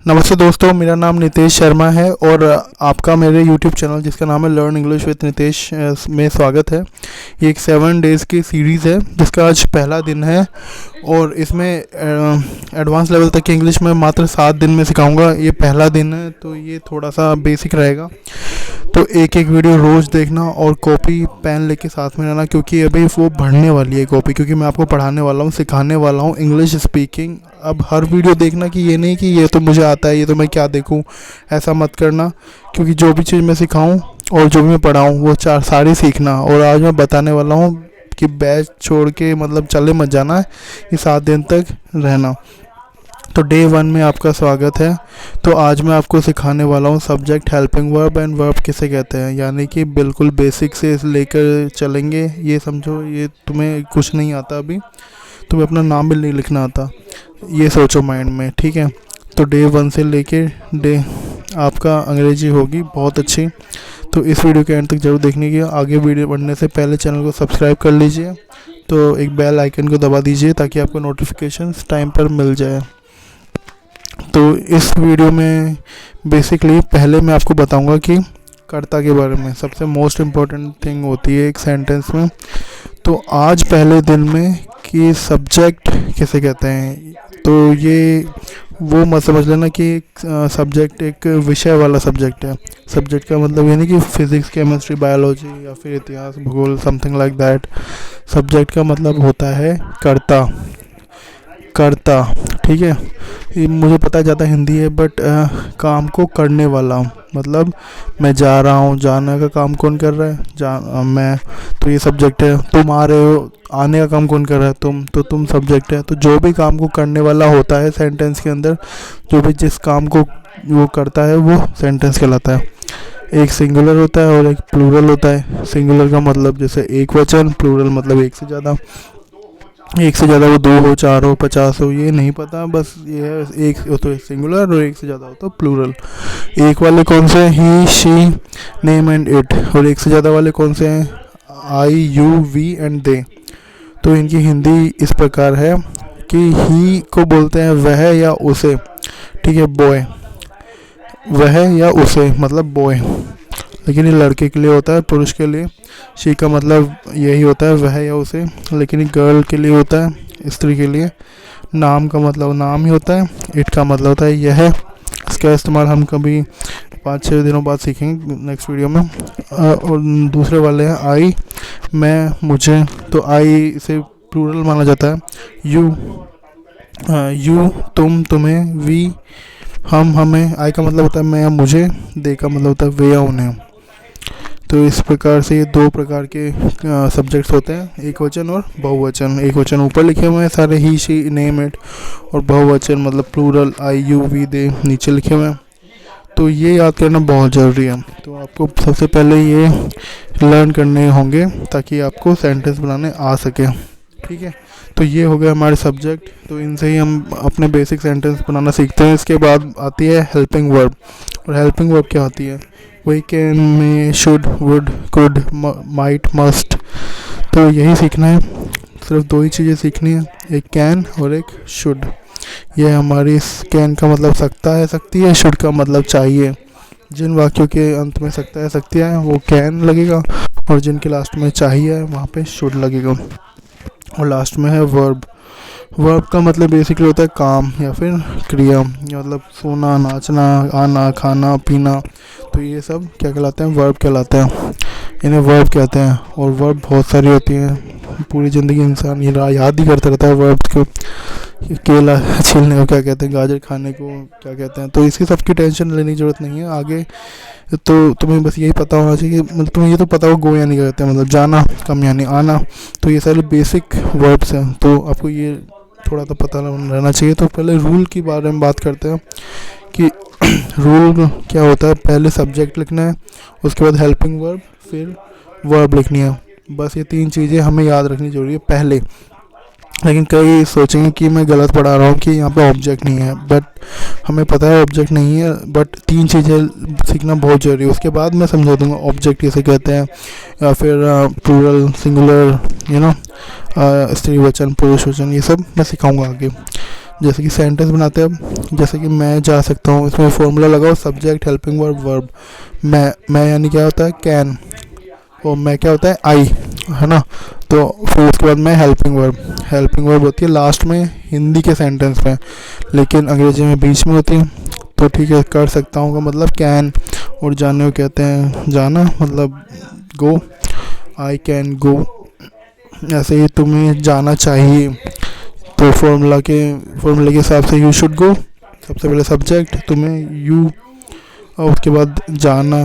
नमस्ते दोस्तों, मेरा नाम नितेश शर्मा है और आपका मेरे YouTube चैनल जिसका नाम है लर्न इंग्लिश विद नितेश में स्वागत है। ये एक 7 डेज़ की सीरीज़ है जिसका आज पहला दिन है और इसमें एडवांस लेवल तक की इंग्लिश में मात्र 7 दिन में सिखाऊंगा। ये पहला दिन है तो ये थोड़ा सा बेसिक रहेगा, तो एक वीडियो रोज़ देखना और कॉपी पेन लेके साथ में रहना, क्योंकि अभी वो बढ़ने वाली है कॉपी, क्योंकि मैं आपको पढ़ाने वाला हूँ, सिखाने वाला हूँ इंग्लिश स्पीकिंग। अब हर वीडियो देखना कि ये नहीं कि ये तो मुझे आता है, ये तो मैं क्या देखूँ, ऐसा मत करना, क्योंकि जो भी चीज़ मैं सिखाऊँ और जो भी मैं पढ़ाऊँ वो सारी सीखना। और आज मैं बताने वाला हूँ कि बैच छोड़ के मतलब चले मत जाना है, ये 7 दिन तक रहना। तो डे 1 में आपका स्वागत है। तो आज मैं आपको सिखाने वाला हूँ subject, helping verb and verb किसे कहते हैं, यानी कि बिल्कुल बेसिक से लेकर चलेंगे। ये समझो, ये तुम्हें कुछ नहीं आता, अभी तुम्हें अपना नाम भी नहीं लिखना आता, ये सोचो माइंड में, ठीक है। तो डे 1 से लेके डे आपका अंग्रेजी होगी बहुत अच्छी। तो इस वीडियो के एंड तक जरूर देखने की। आगे वीडियो बढ़ने से पहले चैनल को सब्सक्राइब कर लीजिए, तो एक बेल आइकन को दबा दीजिए ताकि आपको नोटिफिकेशंस टाइम पर मिल जाए। तो इस वीडियो में बेसिकली पहले मैं आपको बताऊंगा कि कर्ता के बारे में, सबसे मोस्ट इम्पॉर्टेंट थिंग होती है एक सेंटेंस में। तो आज पहले दिन में कि सब्जेक्ट किसे कहते हैं, तो ये वो मत समझ लेना कि सब्जेक्ट एक विषय वाला सब्जेक्ट है। सब्जेक्ट का मतलब ये नहीं कि फिज़िक्स, केमिस्ट्री, बायोलॉजी या फिर इतिहास, भूगोल, समथिंग लाइक दैट। सब्जेक्ट का मतलब होता है कर्ता, कर्ता, ठीक है। ये मुझे पता है ज़्यादा हिंदी है, बट काम को करने वाला, मतलब मैं जा रहा हूँ, जाने का काम कौन कर रहा है, मैं, तो ये सब्जेक्ट है। तुम आ रहे हो, आने का काम कौन कर रहा है, तुम, तो तुम सब्जेक्ट है। तो जो भी काम को करने वाला होता है सेंटेंस के अंदर, जो भी जिस काम को वो करता है वो सेंटेंस कहलाता है। एक सिंगुलर होता है और एक प्लूरल होता है। सिंगुलर का मतलब जैसे एक वचन, प्लूरल मतलब एक से ज़्यादा। एक से ज़्यादा वो 2 हो, 4 हो, 50 हो, ये नहीं पता, बस ये है एक हो तो सिंगुलर और एक से ज़्यादा हो तो प्लूरल। एक वाले कौन से हैं, ही, शी, नेम एंड इट, और एक से ज़्यादा वाले कौन से हैं, आई, यू, वी एंड दे। तो इनकी हिंदी इस प्रकार है कि ही को बोलते हैं वह या उसे, ठीक है, बॉय, वह या उसे मतलब बॉय, लेकिन ये लड़के के लिए होता है, पुरुष के लिए। शी का मतलब यही होता है वह या उसे, लेकिन ये गर्ल के लिए होता है, स्त्री के लिए। नाम का मतलब नाम ही होता है। इट का मतलब होता है यह। इसका इस्तेमाल हम कभी 5-6 दिनों बाद सीखेंगे नेक्स्ट वीडियो में। और दूसरे वाले हैं आई, मैं, मुझे, तो आई से प्लूरल माना जाता है। यू, यू, तुम, तुम्हें, वी, हम, हमें। आई का मतलब होता है मैं या मुझे, दे का मतलब होता है वे या उन्हें। तो इस प्रकार से ये 2 प्रकार के सब्जेक्ट्स होते हैं, एक वचन और बहुवचन। एक वचन ऊपर लिखे हुए हैं सारे, ही, शी, नेम इट, और बहुवचन मतलब प्लूरल, आई, यू, वी, दे नीचे लिखे हुए हैं। तो ये याद करना बहुत ज़रूरी है। तो आपको सबसे पहले ये लर्न करने होंगे ताकि आपको सेंटेंस बनाने आ सके, ठीक है। तो ये हो गया हमारे सब्जेक्ट। तो इनसे ही हम अपने बेसिक सेंटेंस बनाना सीखते हैं। इसके बाद आती है हेल्पिंग वर्ब। और हेल्पिंग वर्ब क्या होती है, वही can, may, should, would, could, might, must. तो यही सीखना है, सिर्फ 2 ही चीज़ें सीखनी है, एक कैन और एक शुड। ये हमारी कैन का मतलब सकता है, सकती है, शुड का मतलब चाहिए। जिन वाक्यों के अंत में सकता है, सकती है वो कैन लगेगा, और जिनके लास्ट में चाहिए है वहाँ पे शुड लगेगा। और लास्ट में है वर्ब। वर्ब का मतलब बेसिकली होता है काम या फिर क्रिया, मतलब सोना, नाचना, आना, खाना, पीना। तो ये सब क्या कहलाते हैं, वर्ब कहलाते हैं, इन्हें वर्ब कहते हैं। और वर्ब बहुत सारी होती हैं, पूरी ज़िंदगी इंसान ये याद ही करता रहता है वर्ब्स को। केला छीलने को क्या कहते हैं, गाजर खाने को क्या कहते हैं। तो इसकी सबकी टेंशन लेने की ज़रूरत नहीं है आगे। तो तुम्हें बस यही पता होना चाहिए, मतलब तुम्हें ये तो पता हो गो यानी क्या कहते हैं, मतलब जाना, कम यानी आना। तो ये सारे बेसिक वर्ब्स हैं, तो आपको ये थोड़ा तो पता रहना चाहिए। तो पहले रूल के बारे में बात करते हैं कि रूल क्या होता है। पहले सब्जेक्ट लिखना है, उसके बाद हेल्पिंग वर्ब, फिर वर्ब लिखनी है। बस ये 3 चीज़ें हमें याद रखनी जरूरी है पहले। लेकिन कई सोचेंगे कि मैं गलत पढ़ा रहा हूँ कि यहाँ पे ऑब्जेक्ट नहीं है, बट हमें पता है ऑब्जेक्ट नहीं है, बट 3 चीज़ें सीखना बहुत ज़रूरी है। उसके बाद मैं समझा दूँगा ऑब्जेक्ट किसे कहते हैं, या फिर प्लूरल, सिंगुलर, स्त्री वचन, पुरुष वचन, ये सब मैं सिखाऊंगा आगे। जैसे कि सेंटेंस बनाते हैं अब, जैसे कि मैं जा सकता हूँ, इसमें फॉर्मूला लगाओ सब्जेक्ट हेल्पिंग वर्ब वर्ब। मैं यानी क्या होता है कैन, और मैं क्या होता है आई, है ना। तो फिर उसके बाद मैं हेल्पिंग वर्ब होती है लास्ट में हिंदी के सेंटेंस में, लेकिन अंग्रेजी में बीच में होती है। तो ठीक है, कर सकता हूँ का मतलब कैन, और जाने को कहते हैं जाना, मतलब गो, आई कैन गो। ऐसे ही तुम्हें जाना चाहिए, तो फॉर्मूले के हिसाब से यू शुड गो, सबसे पहले सब्जेक्ट तुम्हें यू, और उसके बाद जाना,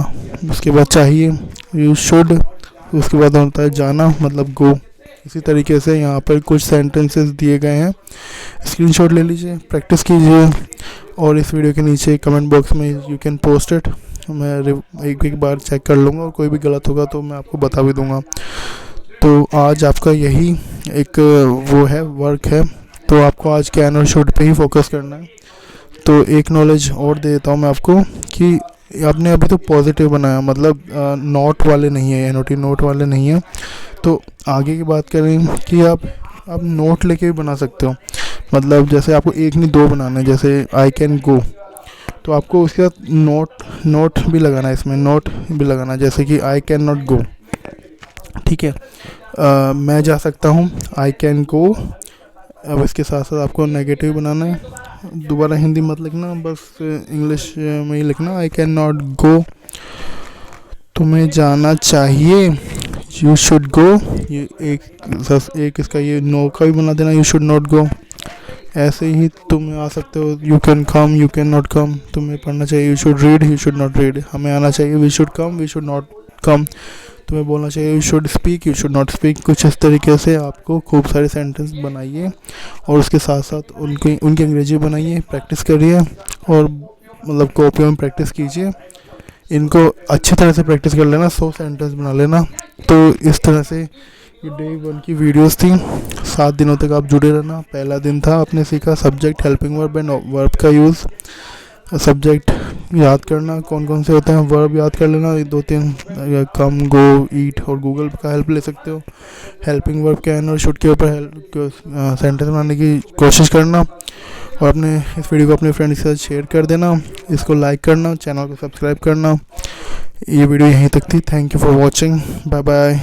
उसके बाद चाहिए यू शुड, उसके बाद होता है जाना मतलब गो। इसी तरीके से यहाँ पर कुछ सेंटेंसेस दिए गए हैं, स्क्रीनशॉट ले लीजिए, प्रैक्टिस कीजिए, और इस वीडियो के नीचे कमेंट बॉक्स में यू कैन पोस्ट इट, मैं एक बार चेक कर लूँगा, और कोई भी गलत होगा तो मैं आपको बता भी दूँगा। तो आज आपका यही एक वो है वर्क है, तो आपको आज कैन और शुड पे ही फोकस करना है। तो एक नॉलेज और दे देता हूँ मैं आपको कि आपने अभी तो पॉजिटिव बनाया, मतलब नोट वाले नहीं है, एनओटी नोट वाले नहीं है। तो आगे की बात करें कि आप नोट लेके भी बना सकते हो, मतलब जैसे आपको एक नहीं दो बनाना है, जैसे आई कैन गो, तो आपको उसके साथ नोट भी लगाना है, इसमें नोट भी लगाना है, जैसे कि आई कैन नॉट गो, ठीक है। मैं जा सकता हूँ, आई कैन गो। अब इसके साथ साथ आपको नेगेटिव बनाना है, दोबारा हिंदी मत लिखना, बस इंग्लिश में ही लिखना, आई कैन नॉट गो, तुम्हें जाना चाहिए, यू शुड गो। ये एक इसका ये नो का भी बना देना, यू शुड नॉट गो। ऐसे ही तुम आ सकते हो, you can come, you can not come, तुम्हें पढ़ना चाहिए, you should read, you should not read. हमें आना चाहिए, we should come, we should not come. तुम्हें बोलना चाहिए, you should speak, you should not speak. कुछ इस तरीके से आपको खूब सारे सेंटेंस बनाइए, और उसके साथ साथ उनकी अंग्रेजी बनाइए, प्रैक्टिस करिए, और मतलब कॉपियों में प्रैक्टिस कीजिए। इनको अच्छी तरह से प्रैक्टिस कर लेना, 100 सेंटेंस बना लेना। तो इस तरह से ये डे 1 की वीडियोस थी, 7 दिनों तक आप जुड़े रहना। पहला दिन था, आपने सीखा subject helping verb and verb का यूज़। सब्जेक्ट याद करना कौन कौन से होते हैं, वर्ब याद कर लेना, 2-3 कम, गो, ईट, और गूगल का हेल्प ले सकते हो। हेल्पिंग वर्ब कैन और शुड के ऊपर सेंटेंस बनाने की कोशिश करना, और अपने इस वीडियो को अपने फ्रेंड्स के साथ शेयर कर देना, इसको लाइक करना, चैनल को सब्सक्राइब करना। ये वीडियो यहीं तक थी, thank you for watching, bye bye.